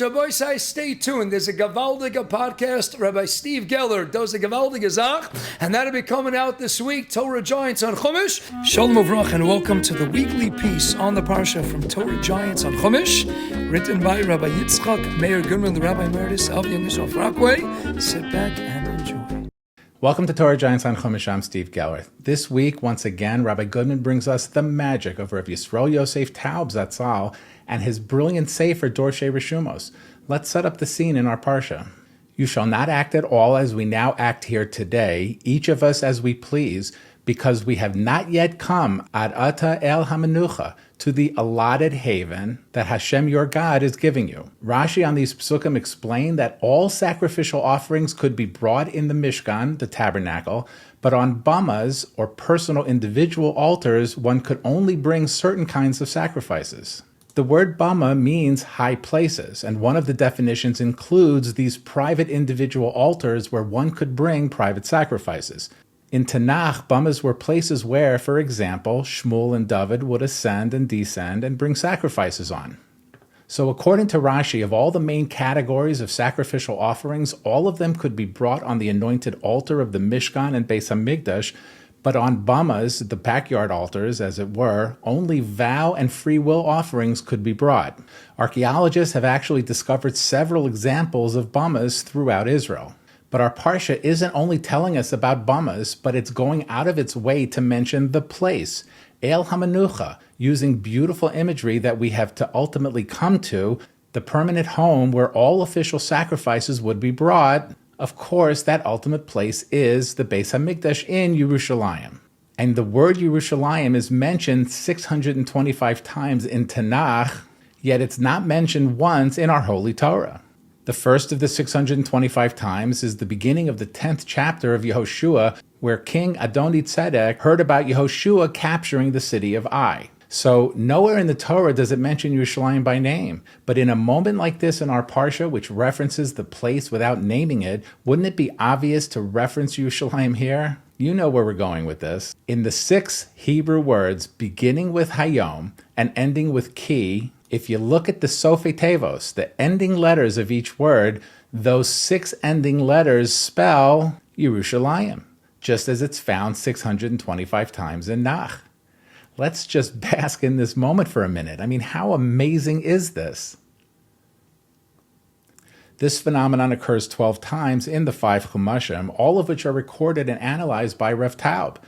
Shabbos, stay tuned. There's a Gavaldiga podcast. Rabbi Steve Geller does a Gavaldiga Zach, and that'll be coming out this week. Torah Giants on Chumash. Shalom Uvrach, and welcome to the weekly piece on the Parsha from Torah Giants on Chumash, written by Rabbi Yisroel Goodman, the Rabbi Emeritus of Yom Rockaway. Sit back and enjoy. Welcome to Torah Giants on Chumash. I'm Steve Geller. This week, once again, Rabbi Goodman brings us the magic of Rav Yisroel Yosef Taub Zatzal and his brilliant Sefer Dorshei Reshumos. Let's set up the scene in our Parsha. You shall not act at all as we now act here today, each of us as we please, because we have not yet come ad ata el hamenucha, to the allotted haven that Hashem your God is giving you. Rashi on these passukim explain that all sacrificial offerings could be brought in the Mishkan, the tabernacle, but on bamas, or personal individual altars, one could only bring certain kinds of sacrifices. The word bama means high places, and one of the definitions includes these private individual altars where one could bring private sacrifices. In Nach, bamas were places where, for example, Shmuel and David would ascend and descend and bring sacrifices on. So according to Rashi, of all the main categories of sacrificial offerings, all of them could be brought on the anointed altar of the Mishkan and Beis HaMikdash, but on bamas, the backyard altars, as it were, only vow and free will offerings could be brought. Archaeologists have actually discovered several examples of bamas throughout Israel. But our Parsha isn't only telling us about bamas, but it's going out of its way to mention the place, El Hamanucha, using beautiful imagery that we have to ultimately come to, the permanent home where all official sacrifices would be brought. Of course, that ultimate place is the Beis HaMikdash in Yerushalayim. And the word Yerushalayim is mentioned 625 times in Tanakh, yet it's not mentioned once in our Holy Torah. The first of the 625 times is the beginning of the 10th chapter of Yehoshua, where King Adoni-Tzedek heard about Yehoshua capturing the city of Ai. So nowhere in the Torah does it mention Yerushalayim by name, but in a moment like this in our Parsha, which references the place without naming it, wouldn't it be obvious to reference Yerushalayim here? You know where we're going with this. In the 6 Hebrew words, beginning with Hayom and ending with Ki, if you look at the Sofei Tevos, the ending letters of each word, those 6 ending letters spell Yerushalayim, just as it's found 625 times in Nach. Let's just bask in this moment for a minute. I mean, how amazing is this? This phenomenon occurs 12 times in the 5 Chumashim, all of which are recorded and analyzed by Rav Taub.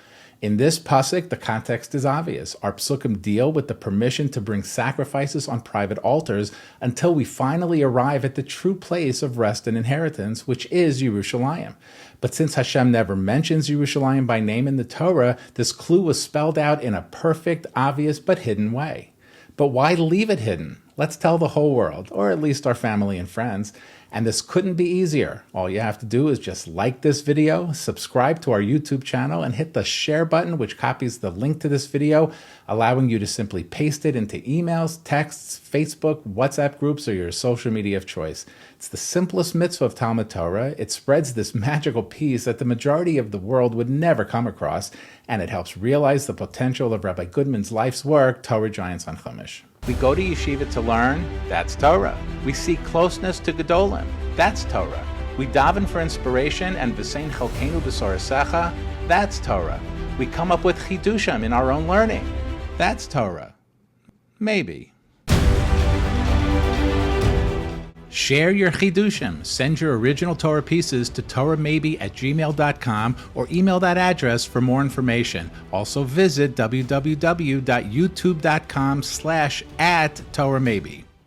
In this pasuk, the context is obvious. Our passukim deal with the permission to bring sacrifices on private altars until we finally arrive at the true place of rest and inheritance, which is Yerushalayim. But since Hashem never mentions Yerushalayim by name in the Torah, this clue was spelled out in a perfect, obvious, but hidden way. But why leave it hidden? Let's tell the whole world, or at least our family and friends. And this couldn't be easier. All you have to do is just like this video, subscribe to our YouTube channel, and hit the share button, which copies the link to this video, allowing you to simply paste it into emails, texts, Facebook, WhatsApp groups, or your social media of choice. It's the simplest mitzvah of Talmud Torah. It spreads this magical peace that the majority of the world would never come across, and it helps realize the potential of Rabbi Goodman's life's work, Torah Giants on Chumash. We go to yeshiva to learn, that's Torah. We seek closeness to Gedolim, that's Torah. We daven for inspiration and v'sein chalkenu b'sorasecha, that's Torah. We come up with chidushim in our own learning, that's Torah. Maybe. Share your chidushim. Send your original Torah pieces to torahmaybe@gmail.com or email that address for more information. Also visit www.youtube.com/@torahmaybe.